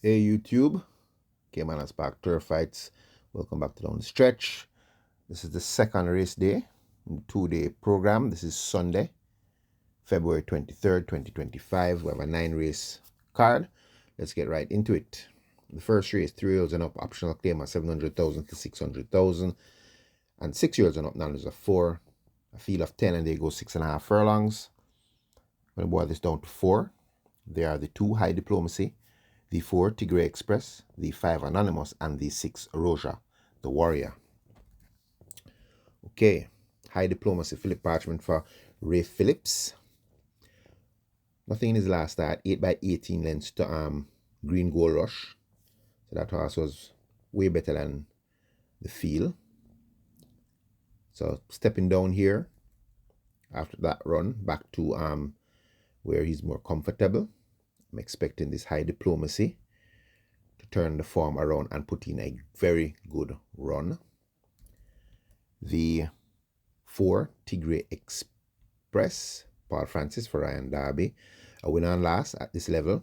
Hey YouTube, caymanas back turf fights. Welcome back to Down the Stretch. This is the second race day in the 2-day program. This is Sunday, February 23rd, 2025. We have a 9-race card. Let's get right into it. The first race, 3-year-olds and up, optional claim at 700,000 to 600,000, and 6-year-olds and up now is a 4, a field of 10, and they go 6.5 furlongs. I'm going to boil this down to 4. They are the 2 High Diplomacy, the 4 Tigray Express, the 5 Anonymous, and the 6 Roja, the Warrior. Okay, High Diplomacy, Philip Parchment for Ray Phillips. Nothing in his last start, 8 by 18 lengths to Green Gold Rush. So that horse was way better than the field. So stepping down here after that run back to where he's more comfortable. I'm expecting this High Diplomacy to turn the form around and put in a very good run. The 4 Tigray Express, Paul Francis for Ryan Darby, a winner and last at this level,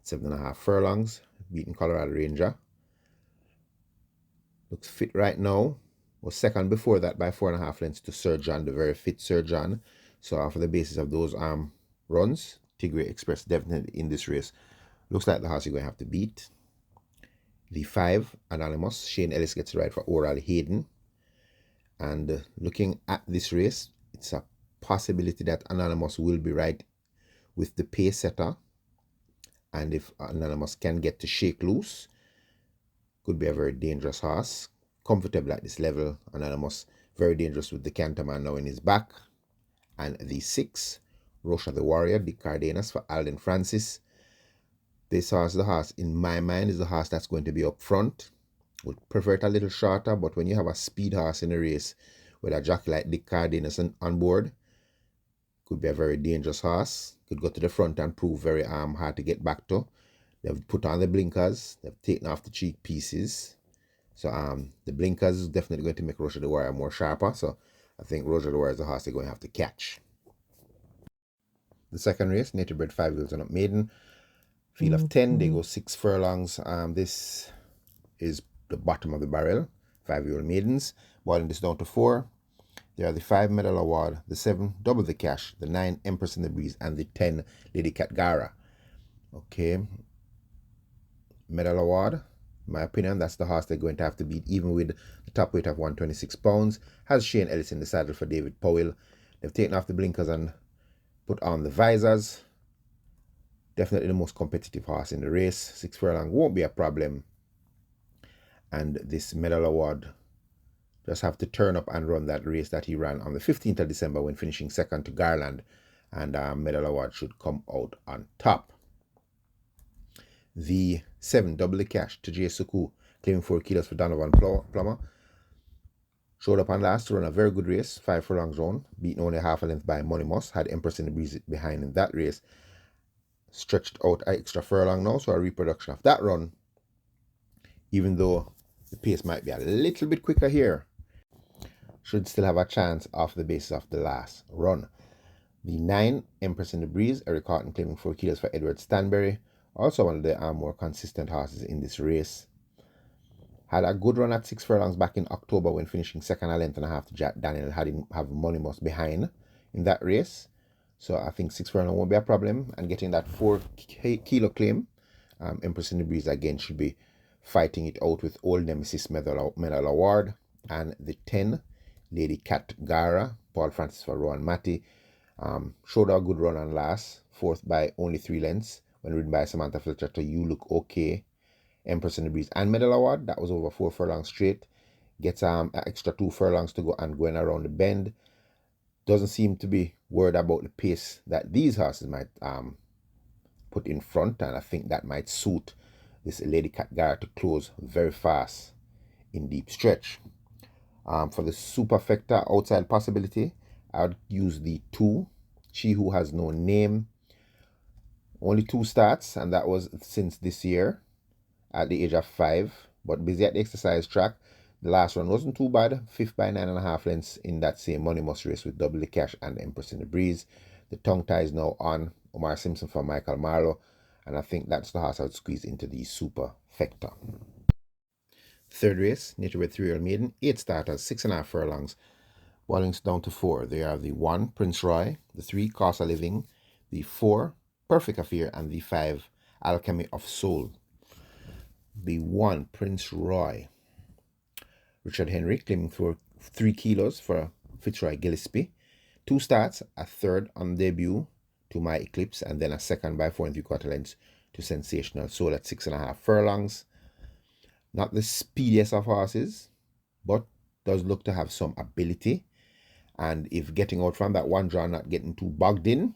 7.5 furlongs, beating Colorado Ranger. Looks fit right now. Was second before that by 4.5 lengths to Sir John, the very fit Sir John. So off the basis of those runs, Tigray Express definitely in this race. Looks like the horse you're going to have to beat. The 5 Anonymous, Shane Ellis gets it right for Oral Hayden. And looking at this race, it's a possibility that Anonymous will be right with the pace setter. And if Anonymous can get to shake loose, could be a very dangerous horse. Comfortable at this level. Anonymous, very dangerous with the Canterman now in his back. And the 6, Rocha the Warrior, Dick Cardenas for Alden Francis. This horse, the horse in my mind, is the horse that's going to be up front. Would prefer it a little shorter, but when you have a speed horse in a race with a jockey like Dick Cardenas on board, could be a very dangerous horse. Could go to the front and prove very hard to get back to. They've put on the blinkers. They've taken off the cheek pieces. So the blinkers is definitely going to make Rocha the Warrior more sharper. So I think Rocha the Warrior is the horse they're going to have to catch. The second race, Native Bred 5-year-olds and up maiden. Field of 10, they go 6 furlongs. This is the bottom of the barrel, 5-year-old maidens. Boiling this down to 4. There are the 5 Medal Award, the 7 Double the Cash, the 9 Empress in the Breeze, and the 10 Lady Catgara. Okay. Medal Award, in my opinion, that's the horse they're going to have to beat, even with the top weight of 126 pounds. Has Shane Ellis in the saddle for David Powell. They've taken off the blinkers and put on the visors. Definitely the most competitive horse in the race. 6 furlong won't be a problem. And this Medal Award just have to turn up and run that race that he ran on the 15th of December when finishing second to Garland. And Medal Award should come out on top. The 7 Double the Cash to J. Suku, claiming 4 kilos for Donovan Plummer. Showed up on last to run a very good race, 5 furlongs round, beaten only half a length by Money Moss. Had Empress in the Breeze behind in that race. Stretched out an extra furlong now, so a reproduction of that run. Even though the pace might be a little bit quicker here, should still have a chance off the basis of the last run. The 9 Empress in the Breeze, Eric Horton claiming 4 kilos for Edward Stanberry. Also one of the more consistent horses in this race. Had a good run at 6 furlongs back in October when finishing second a length and a half to Jack Daniel. Had him have Money Moss behind in that race. So I think 6 furlong won't be a problem. And getting that 4 kilo claim, Empress in the Breeze again should be fighting it out with Old Nemesis Medal Award. And the 10 Lady Catgara, Paul Francis for Rowan Matty. Showed a good run on last, 4th by only 3 lengths when ridden by Samantha Fletcher to You Look Okay, Empress in the Breeze, and Medal Award. That was over 4 furlongs straight. Gets an extra 2 furlongs to go and going around the bend. Doesn't seem to be worried about the pace that these horses might put in front, and I think that might suit this Lady Catgara to close very fast in deep stretch. For the superfecta outside possibility, I would use the 2, She Who Has No Name. Only 2 starts, and that was since this year at the age of 5, but busy at the exercise track. The last one wasn't too bad, 5th by 9.5 lengths in that same Money Must race with Double the Cash and Empress in the Breeze. The tongue tie is now on. Omar Simpson for Michael Marlowe. And I think that's the horse I would squeeze into the superfecta. Third race, nature bred 3-year-old maiden, 8 starters, 6.5 furlongs. Boilings down to 4. They are the 1, Prince Roy, the 3, Cost of Living, the 4, Perfect Affair, and the 5, Alchemy of Soul. The 1, Prince Roy. Richard Henry claiming for 3 kilos for Fitzroy Gillespie. 2 starts, a third on debut to My Eclipse, and then a second by 4 3/4 lengths to Sensational Soul at 6.5 furlongs. Not the speediest of horses, but does look to have some ability. And if getting out from that one draw, not getting too bogged in,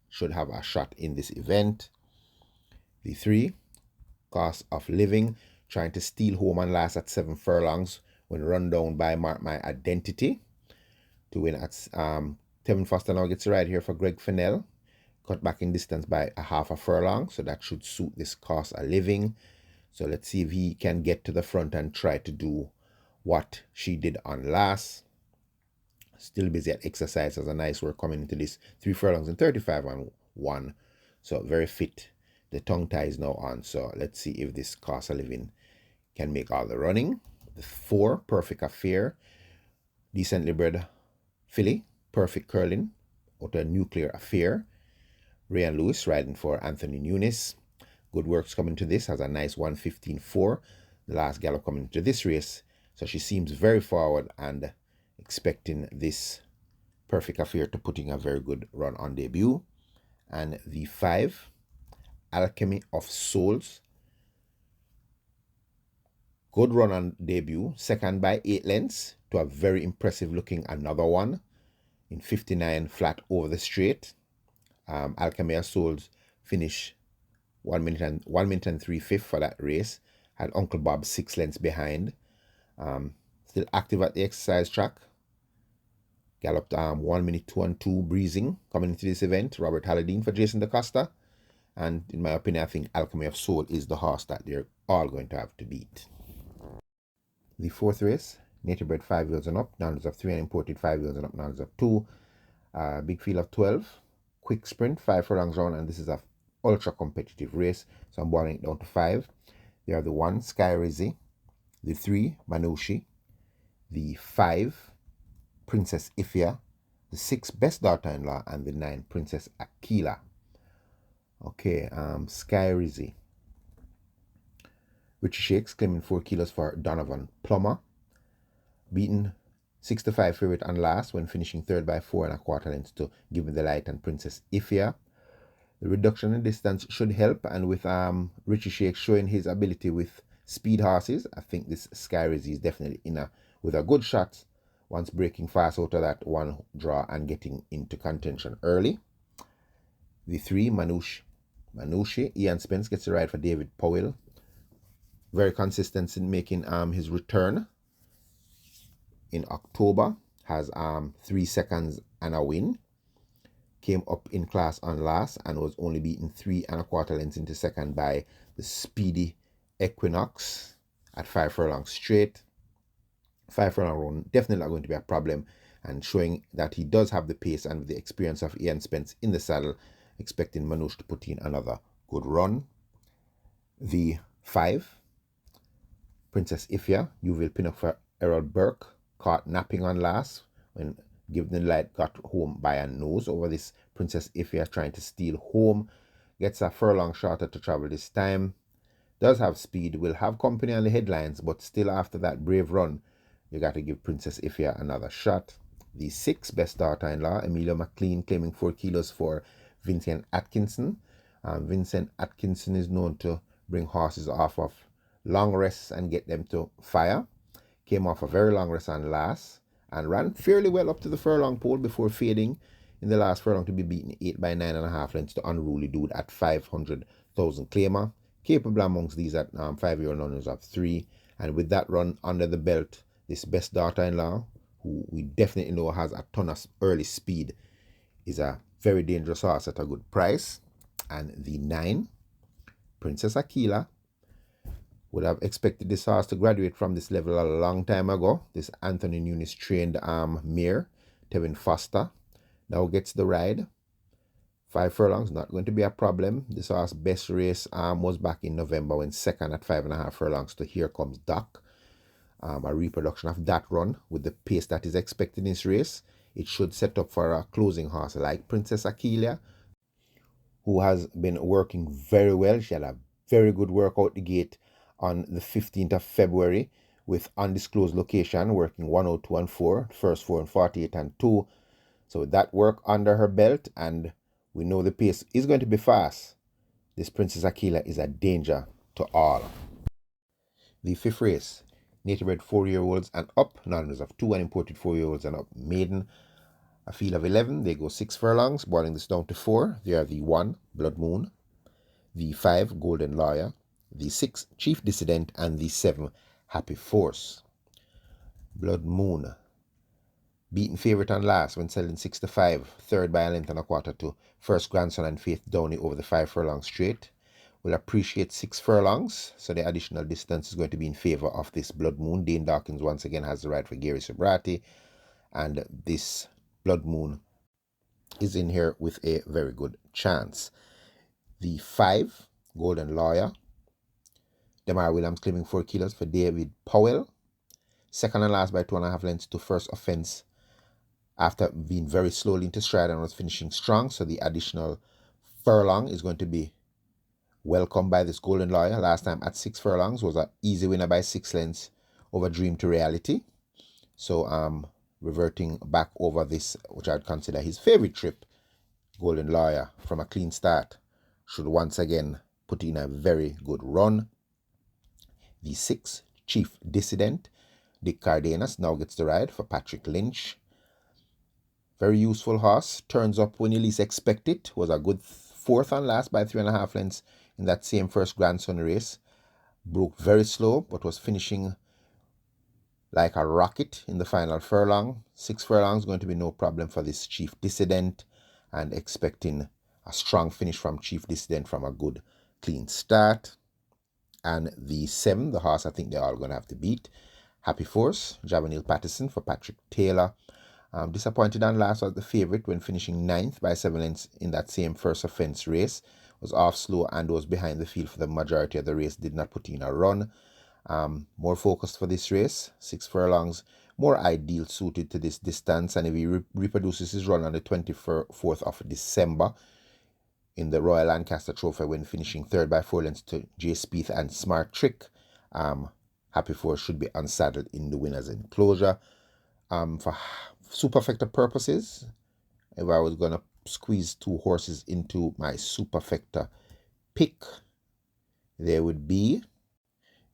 should have a shot in this event. The 3, Cost of Living, trying to steal home and last at 7 furlongs when run down by Mark My Identity to win at Tevin Foster now gets a ride here for Greg Fennell, cut back in distance by a half a furlong, so that should suit this Cost of Living. So let's see if he can get to the front and try to do what she did on last. Still busy at exercise, has a nice work coming into this 3 furlongs and 35 on 1. So very fit. The tongue tie is now on. So let's see if this Cost of Living can make all the running. The 4, Perfect Affair, decently bred filly, Perfect Curling, out of Nuclear Affair. Ryan Lewis riding for Anthony Nunes. Good works coming to this, has a nice 1:15.4. The last gallop coming into this race. So she seems very forward and expecting this Perfect Affair to putting a very good run on debut. And the 5, Alchemy of Souls. Good run on debut, second by 8 lengths to a very impressive looking another one in 59 flat over the straight. Alchemy of Souls finish 1 minute and 3/5 for that race. Had Uncle Bob 6 lengths behind. Still active at the exercise track. Galloped 1 minute 2 breezing coming into this event. Robert Halladine for Jason DaCosta. And in my opinion, I think Alchemy of Soul is the horse that they're all going to have to beat. The 4th race, nature bred 5 years and up, numbers of 3, and imported 5 years and up, numbers of 2. Big field of 12. Quick sprint, 5 furlongs round, and this is a ultra competitive race. So I'm boiling it down to 5. They are the 1, Sky Rizzi, the 3, Manushi, the 5, Princess Ifia, the 6, Best Daughter-in-Law, and the 9, Princess Aquila. Okay, Sky Rizzi. Richie Shakes claiming 4 kilos for Donovan Plummer. Beaten 6-5 favorite on last when finishing third by 4 1/4 lengths to Give Me the Light and Princess Ifia. The reduction in distance should help, and with Richie Shakes showing his ability with speed horses, I think this Sky Rizzi is definitely with a good shot once breaking fast out of that one draw and getting into contention early. The 3, Manushi, Ian Spence gets a ride for David Powell. Very consistent in making his return in October. Has 3 seconds and a win. Came up in class on last and was only beaten 3 1/4 lengths into second by the speedy Equinox at 5 furlongs straight. 5 furlong run definitely not going to be a problem, and showing that he does have the pace and the experience of Ian Spence in the saddle, expecting Manouche to put in another good run. The 5, Princess Ifia, Uville Pinnock for Errol Burke, caught napping on last when Give the Light got home by a nose over this Princess Ifia trying to steal home. Gets a furlong shorter to travel this time. Does have speed, will have company on the headlines, but still after that brave run, you got to give Princess Ifia another shot. The 6, Best Daughter-in-Law, Amelia McLean claiming 4 kilos for Vincent Atkinson. Vincent Atkinson is known to bring horses off of long rests and get them to fire. Came off a very long rest on last and ran fairly well up to the furlong pole before fading in the last furlong to be beaten 8 by 9.5 lengths to Unruly Dude at 500,000 claimer. Capable amongst these at 5-year-old runners of 3. And with that run under the belt, this Best Daughter-in-Law, who we definitely know has a ton of early speed, is a very dangerous horse at a good price. And the 9, Princess Aquila, would have expected this horse to graduate from this level a long time ago. This Anthony Nunes trained mare, Tevin Foster, now gets the ride 5 furlongs, not going to be a problem. This horse best race was back in November when second at 5.5 furlongs to Here Comes Doc. A reproduction of that run with the pace that is expected in this race. It should set up for a closing horse like Princess Aquilia, who has been working very well. She had a very good work out the gate on the 15th of February with undisclosed location, working 102 and 4, first 4 and 48 and 2. So with that work under her belt, and we know the pace is going to be fast, this Princess Aquilia is a danger to all. The 5th race, native bred 4-year-olds and up, non-owners of 2 and imported 4-year-olds and up, maiden. A field of 11, they go 6 furlongs, boiling this down to 4. They are the 1, Blood Moon, the 5, Golden Lawyer, the 6, Chief Dissident, and the 7, Happy Force. Blood Moon, beaten favourite on last when selling 6 to 5, third by a length and a quarter to First Grandson and Faith Downey over the 5 furlong straight. Will appreciate 6 furlongs, so the additional distance is going to be in favour of this Blood Moon. Dane Dawkins once again has the ride for Gary Sobrati, and this Blood Moon is in here with a very good chance. The 5, Golden Lawyer, Demar Williams claiming 4 kilos for David Powell. Second and last by 2.5 lengths to First Offence after being very slowly into stride and was finishing strong. So the additional furlong is going to be welcomed by this Golden Lawyer. Last time at 6 furlongs was an easy winner by 6 lengths over Dream to Reality. So reverting back over this, which I'd consider his favorite trip, Golden Lawyer from a clean start should once again put in a very good run. The 6, Chief Dissident, Dick Cardenas now gets the ride for Patrick Lynch. Very useful horse, turns up when you least expect it. Was a good 4th and last by 3.5 lengths in that same First Grandson race. Broke very slow, but was finishing like a rocket in the final furlong. 6 furlongs going to be no problem for this Chief Dissident, and expecting a strong finish from Chief Dissident from a good clean start. And the 7, the horse I think they're all going to have to beat, Happy Force, Javanil Patterson for Patrick Taylor. Disappointed on last was the favourite when finishing 9th by 7 lengths in that same First Offence race. Was off slow and was behind the field for the majority of the race, did not put in a run. More focused for this race, 6 furlongs, more ideal suited to this distance, and if he reproduces his run on the 24th of December in the Royal Lancaster Trophy when finishing 3rd by 4 lengths to Jay Spieth and Smart Trick, Happy Force should be unsaddled in the winner's enclosure. For superfecta purposes, if I was going to squeeze 2 horses into my superfecta pick, there would be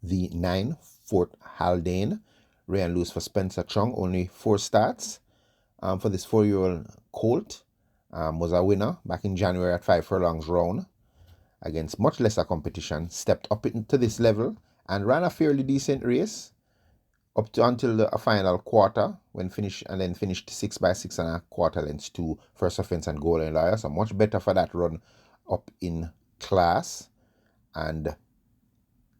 the 9, Fort Haldane, Ray and Lewis for Spencer Chung, only 4 starts. For this 4-year-old colt, was a winner back in January at 5 furlongs round against much lesser competition, stepped up into this level and ran a fairly decent race up to until the final quarter, when finished 6 by 6.25 lengths to First Offence and Golden Lawyer. So much better for that run up in class, and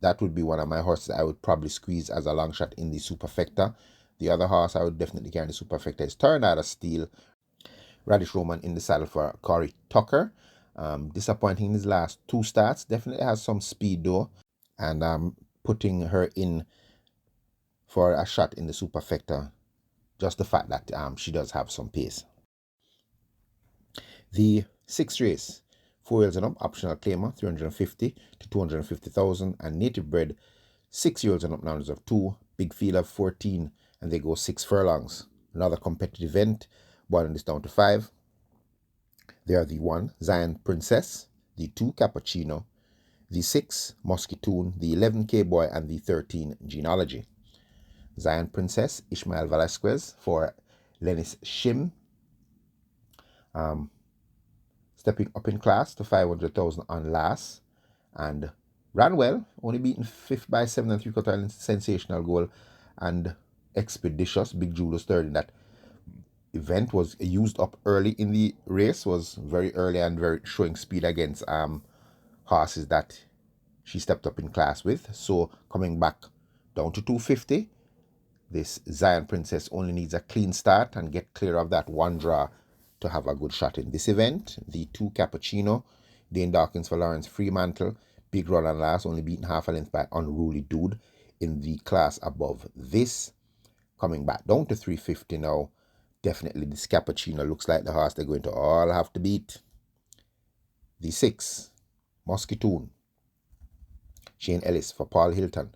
that would be one of my horses I would probably squeeze as a long shot in the superfecta. The other horse I would definitely carry in the superfecta is Tornado Steel, Radish Roman in the saddle for Corey Tucker. Disappointing in his last 2 starts, definitely has some speed though, and putting her in for a shot in the superfecta, just the fact that she does have some pace. The 6th race, 4 years and up, optional claimer, 350 to 250,000, and native bred 6 years and up, numbers of 2, big field of 14, and they go 6 furlongs. Another competitive event, boiling this down to 5. They are the 1, Zion Princess, the 2, Cappuccino, the 6, Musquetoon, the 11, K-Boy, and the 13, Genealogy. Zion Princess, Ishmael Velasquez for Lennis Shim, stepping up in class to 500,000 on last, and ran well, only beaten 5th by 7 and 3/4 lengths, sensational goal, and Expeditious, Big Julius third in that event, was used up early in the race, was very early and very showing speed against horses that she stepped up in class with. So coming back down to 250, this Zion Princess only needs a clean start and get clear of that 1 draw to have a good shot in this event. The 2 Cappuccino, Dane Dawkins for Lawrence Fremantle, big run and last, only beaten half a length by Unruly Dude in the class above this. Coming back down to 350 now. Definitely this Cappuccino looks like the horse they're going to all have to beat. The 6, Muscatoon, Shane Ellis for Paul Hilton.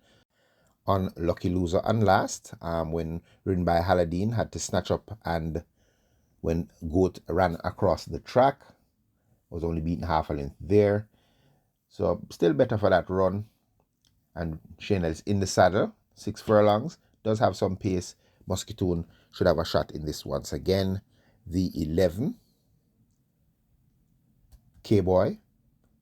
Unlucky loser and last, when ridden by Haladine, had to snatch up, and when Goat ran across the track, was only beaten half a length there. So still better for that run. And Shane Ellis in the saddle, 6 furlongs, does have some pace. Muscatoon should have a shot in this once again. The 11, K-Boy,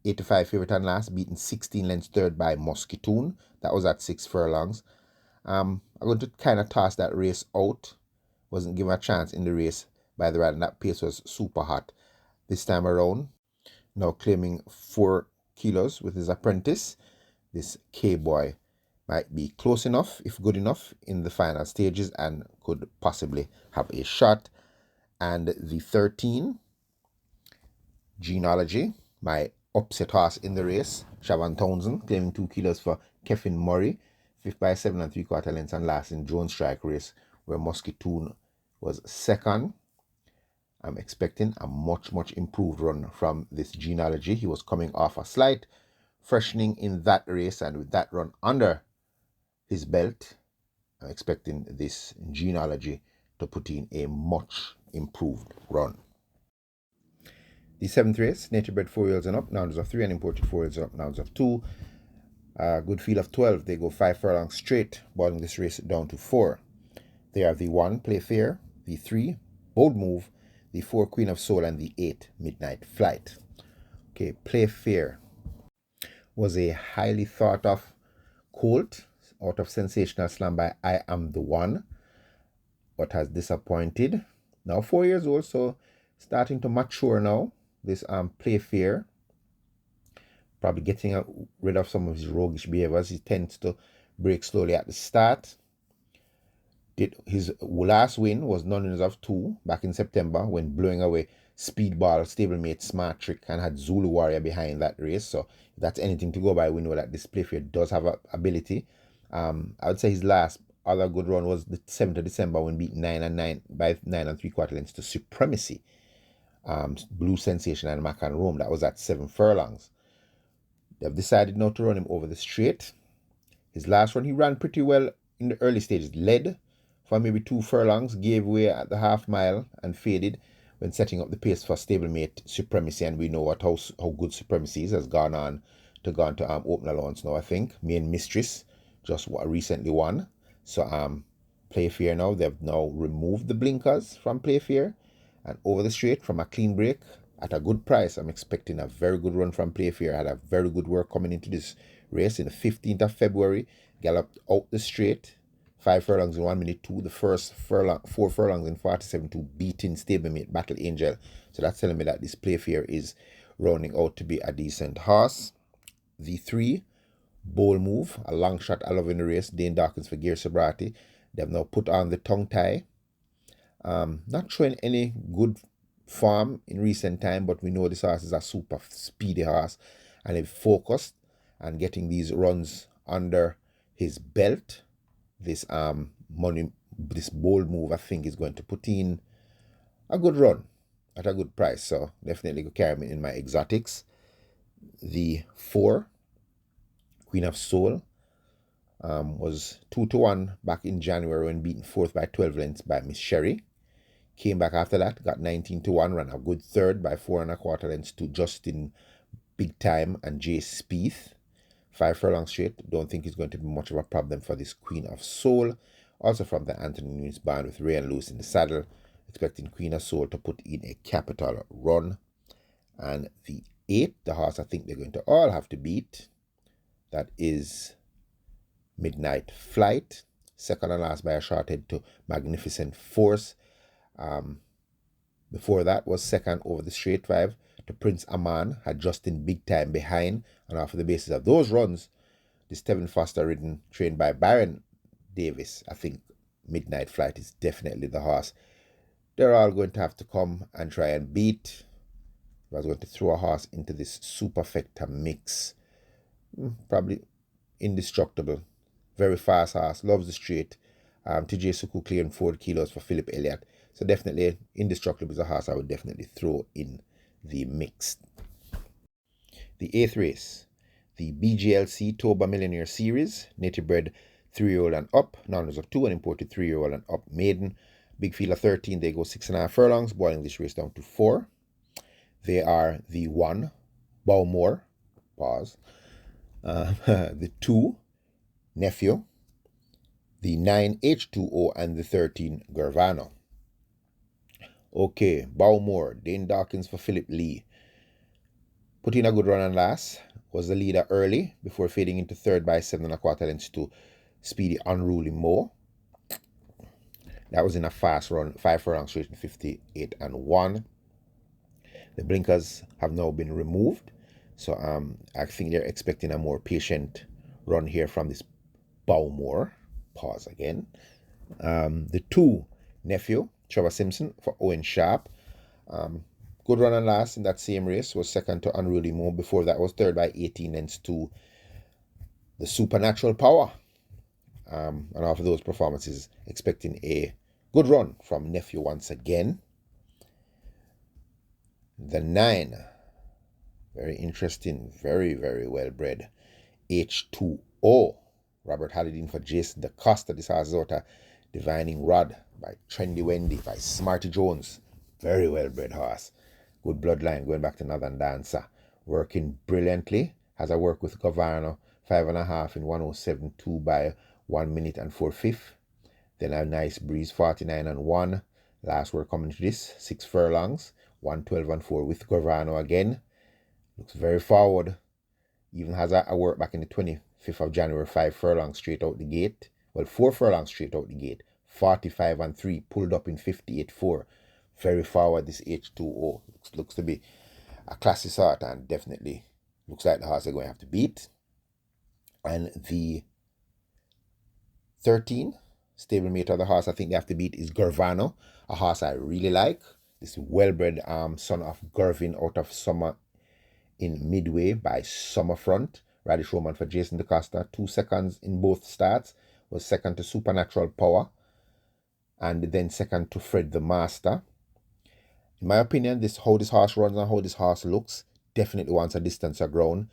85 favorite and last, beaten 16 lengths third by Muscatoon. That was at 6 furlongs. I'm going to kind of toss that race out. Wasn't given a chance in the race by the ride, and that pace was super hot this time around. Now claiming 4 kilos with his apprentice. This K-Boy might be close enough, if good enough, in the final stages and could possibly have a shot. And the 13, Genealogy, my upset horse in the race, Shavan Townsend, claiming 2 kilos for Kevin Murray, 5th by 7 3/4 lengths and last in Jones Strike race, where Muscatoon was second. I'm expecting a much improved run from this Genealogy. He was coming off a slight freshening in that race, and with that run under his belt, I'm expecting this Genealogy to put in a much improved run. The 7th race, native bred 4-year-olds and up, nounds of 3, and imported 4-year-olds and up, nounds of 2. Good field of 12. They go 5 furlongs straight, boiling this race down to 4. They are the 1, Play Fair, the 3, Bold Move, the 4, Queen of Soul, and the 8, Midnight Flight. Okay, Play Fair was a highly thought of colt out of Sensational Slam by I Am the One, but has disappointed. Now 4 years old, so starting to mature now. This Play Fair, probably getting rid of some of his roguish behaviors. He tends to break slowly at the start. His last win was none of 2 back in September, when blowing away Speedball, stablemate Smart Trick, and had Zulu Warrior behind that race. So if that's anything to go by, we know that this Play Fair does have ability. I would say his last other good run was the 7th of December, when beat 9 by 9 3/4 lengths to Supremacy, Blue Sensation, and Mac and Rome. That was at 7 furlongs. They've decided not to run him over the straight. His last run, he ran pretty well in the early stages, led for maybe 2 furlongs, gave way at the half mile and faded when setting up the pace for stablemate Supremacy, and we know how good Supremacy is. Has gone on to open allowance now, I think. Main Mistress just recently won. So Play Fair now, they've now removed the blinkers from Play Fair, and over the straight from a clean break at a good price. I'm expecting a very good run from Play Fair. I had a very good work coming into this race in the 15th of February. Galloped out the straight, 5 furlongs in 1 minute 2. The first 4 furlongs in 47-2, beating stablemate Battle Angel. So that's telling me that this Play Fair is rounding out to be a decent horse. The 3, Bold Move, a long shot I love in the race. Dane Dawkins for Gear Sobriety. They've now put on the tongue tie. Not showing any good form in recent time, but we know this horse is a super speedy horse, and if focused and getting these runs under his belt, this Bold Move, I think, is going to put in a good run at a good price. So definitely go carry me in my exotics. The 4, Queen of Soul, was 2-1 back in January when beaten 4th by 12 lengths by Miss Sherry. Came back after that, got 19-1, ran a good 3rd by 4 1/4 lengths to Justin Big Time and Jay Spieth. 5 furlongs straight. Don't think it's going to be much of a problem for this Queen of Soul. Also from the Anthony Nunes band with Ray and Lewis in the saddle. Expecting Queen of Soul to put in a capital run. And the 8, the horse I think they're going to all have to beat. That is Midnight Flight. Second and last by a short head to Magnificent Force. Before that was second over the straight 5 to Prince Aman, had Justin Big Time behind, and off the basis of those runs, this Tevin Foster ridden, trained by Byron Davis, I think Midnight Flight is definitely the horse they're all going to have to come and try and beat. I was going to throw a horse into this superfecta mix. Probably indestructible. Very fast horse. Loves the straight. TJ Suku clearing 4 kilos for Philip Elliott. So definitely indestructible is a horse I would definitely throw in the mix. The 8th race. The BGLC Toba Millionaire Series. Native bred 3-year-old and up. Non-runners of 2 and imported 3-year-old and up maiden. Big field of 13. They go 6.5 furlongs. Boiling this race down to 4. They are the 1, Bowmore, pause, the 2, Nephew, the 9, H2O, and the 13, Gervano. Okay, Bowmore, Dane Dawkins for Philip Lee. Put in a good run and last, was the leader early before fading into third by 7.25 lengths to Speedy Unruly Mo. That was in a fast run, 5 furlongs straight in 58 and 1. The blinkers have now been removed, so I think they're expecting a more patient run here from this Bowmore. Pause again. The 2, Nephew, Trevor Simpson for Owen Sharp. Good run and last in that same race, was second to Unruly Mo. Before that was third by 18 lengths to the Supernatural Power. And after those performances, expecting a good run from Nephew once again. The 9, very interesting, very, very well bred, H2O. Robert Hallidin for Jason DaCosta. This horse is out of Divining Rod by Trendy Wendy by Smarty Jones. Very well bred horse. Good bloodline going back to Northern Dancer. Working brilliantly. Has a work with Governor 5.5 in 107.2 by 1 minute and 4/5. Then a nice breeze 49 and 1. Last work coming to this 6 furlongs. 112 and 4 with Governor again. Looks very forward. Even has a work back in the 25th of January, 5 furlongs straight out the gate. Well, 4 furlongs straight out the gate. 45 and 3, pulled up in 58.4. Very forward, this H2O. Looks to be a classy sort and definitely looks like the horse they're going to have to beat. And the 13, stablemate of the horse I think they have to beat is Gervano, a horse I really like. This well-bred son of Gervin out of Summer in Midway by Summerfront. Radish Roman for Jason DaCosta. 2 seconds in both starts. Was second to Supernatural Power. And then second to Fred the Master. In my opinion, how this horse runs and how this horse looks, definitely wants a distance of ground.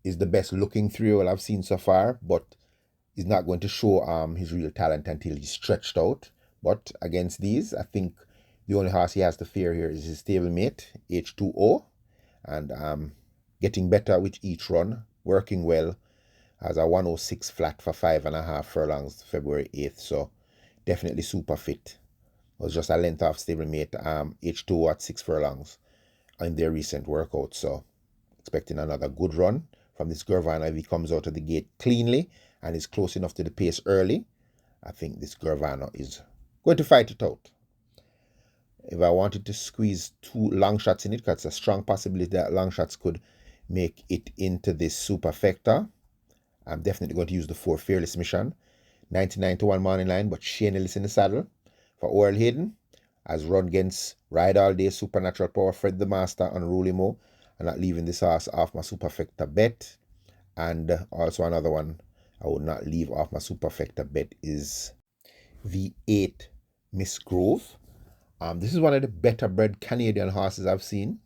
Is the best looking 3-year-old I've seen so far, but he's not going to show his real talent until he's stretched out. But against these, I think the only horse he has to fear here is his stablemate, H2O. And getting better with each run, working well. Has a 106 flat for 5.5 furlongs February 8th. So definitely super fit. Was just a length off stablemate H2O at 6 furlongs in their recent workout. So expecting another good run from this Gervano if he comes out of the gate cleanly and is close enough to the pace early. I think this Gervano is going to fight it out. If I wanted to squeeze 2 long shots in it, because it's a strong possibility that long shots could make it into this superfecta, I'm definitely going to use the 4 Fearless Mission. 99 to 1 morning line, but Shane Ellis in the saddle for Oral Hayden. As run against Ride All Day, Supernatural Power, Fred the Master, Unruly Mo. I'm not leaving this horse off my superfecta bet. And also another one I would not leave off my superfecta bet is the 8 Miss Grove. This is one of the better bred Canadian horses I've seen.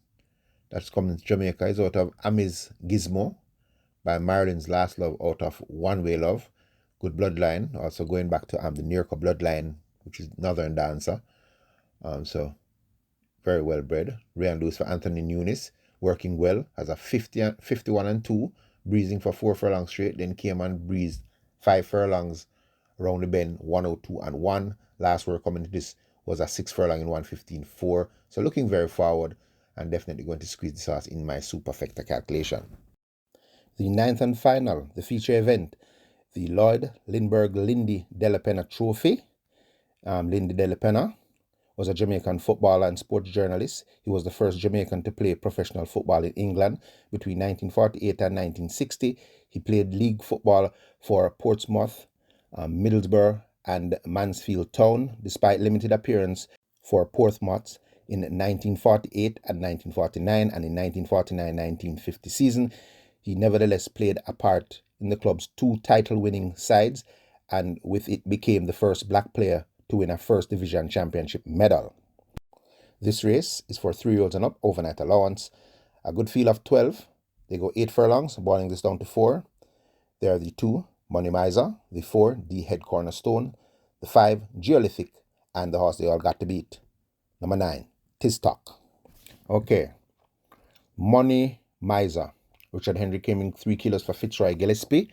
That's coming to Jamaica. It's out of Amiz Gizmo by Marilyn's Last Love out of One Way Love. Good bloodline. Also going back to the Nirka bloodline, which is Northern Dancer. So very well bred. Ray and Lewis for Anthony Nunes. Working well. Has a 51 and 2. Breezing for 4 furlongs straight. Then came and breezed 5 furlongs around the bend. 102 and 1. Last work coming to this was a 6 furlong in 115.4. So looking very forward and definitely going to squeeze this horse in my superfecta calculation. The 9th and final, the feature event, the Lloyd Lindbergh Lindy Delapena Trophy. Lindy Delapena was a Jamaican footballer and sports journalist. He was the first Jamaican to play professional football in England between 1948 and 1960. He played league football for Portsmouth, Middlesbrough, and Mansfield Town. Despite limited appearance for Portsmouth in 1948 and 1949, and in 1949-1950 season. He nevertheless played a part in the club's 2 title-winning sides, and with it became the first black player to win a First Division Championship medal. This race is for 3-year-olds and up, overnight allowance. A good field of 12. They go 8 furlongs, boiling this down to 4. There are the 2, Money Miser, the 4, the Head Cornerstone, the 5, Geolithic, and the horse they all got to beat, number 9, Tistock. Okay, Money Miser. Richard Henry came in 3 kilos for Fitzroy Gillespie.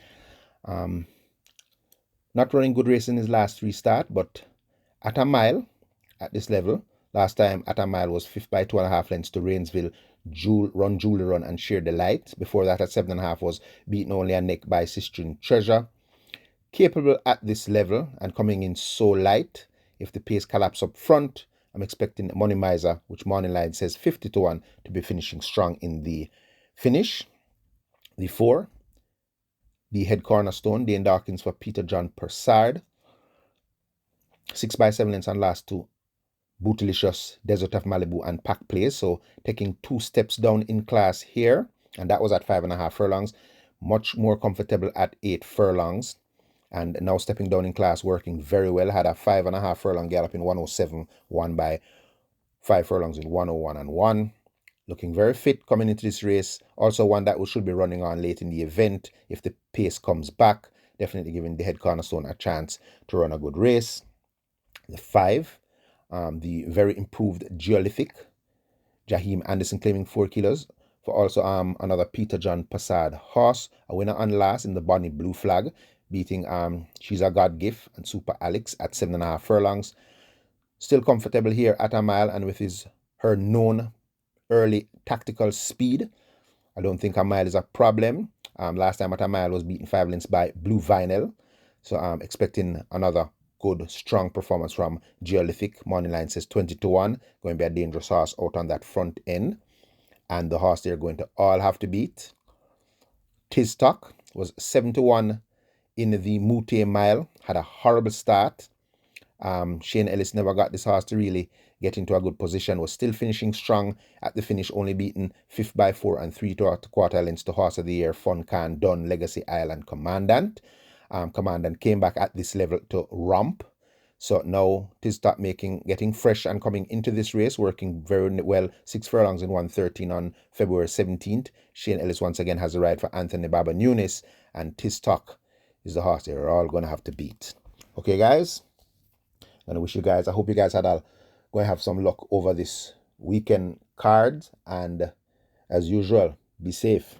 Not running good race in his last 3 starts, but at a mile, at this level, last time at a mile was 5th by 2.5 lengths to Rainsville, Julie Run, and Sheer Delight. Before that, at 7.5 was beaten only a neck by Sistine Treasure. Capable at this level and coming in so light. If the pace collapse up front, I'm expecting Money Miser, which Morning Line says 50-1, to be finishing strong in the finish. The 4, the Head Cornerstone, Dane Dawkins for Peter John Persard. 6 by 7 lengths on last 2, Bootylicious, Desert of Malibu, and Pack Place. So taking 2 steps down in class here, and that was at 5.5 furlongs. Much more comfortable at 8 furlongs. And now stepping down in class, working very well. Had a 5.5 furlong gallop in 107, won by 5 furlongs in 101 and 1. Looking very fit coming into this race. Also one that we should be running on late in the event if the pace comes back. Definitely giving the Head Cornerstone a chance to run a good race. The 5, the very improved Geolithic, Jaheim Anderson claiming 4 kilos. For also another Peter John Passard horse, a winner on last in the Bonnie Blue Flag, beating She's a God Gift and Super Alex at 7.5 furlongs. Still comfortable here at a mile, and with her known early tactical speed, I don't think a mile is a problem. Last time at a mile was beaten 5 lengths by Blue Vinyl. So I'm expecting another good, strong performance from Geolithic. Morning Line says 20-1. Going to be a dangerous horse out on that front end. And the horse they're going to all have to beat, Tistock, was 7-1 in the Mute Mile. Had a horrible start. Shane Ellis never got this horse to really get into a good position. Was still finishing strong at the finish, only beaten 5th by 4 and 3/4 lengths to Horse of the Year, Fun Can, Dunn, Legacy Island, Commandant. Commandant came back at this level to romp. So now Tistock getting fresh and coming into this race, working very well. 6 furlongs in 113 on February 17th. Shane Ellis once again has a ride for Anthony Baba Nunes, and Tistock is the horse they're all going to have to beat. Okay, guys. And I wish you guys, I hope you guys going to have some luck over this weekend card. And as usual, be safe.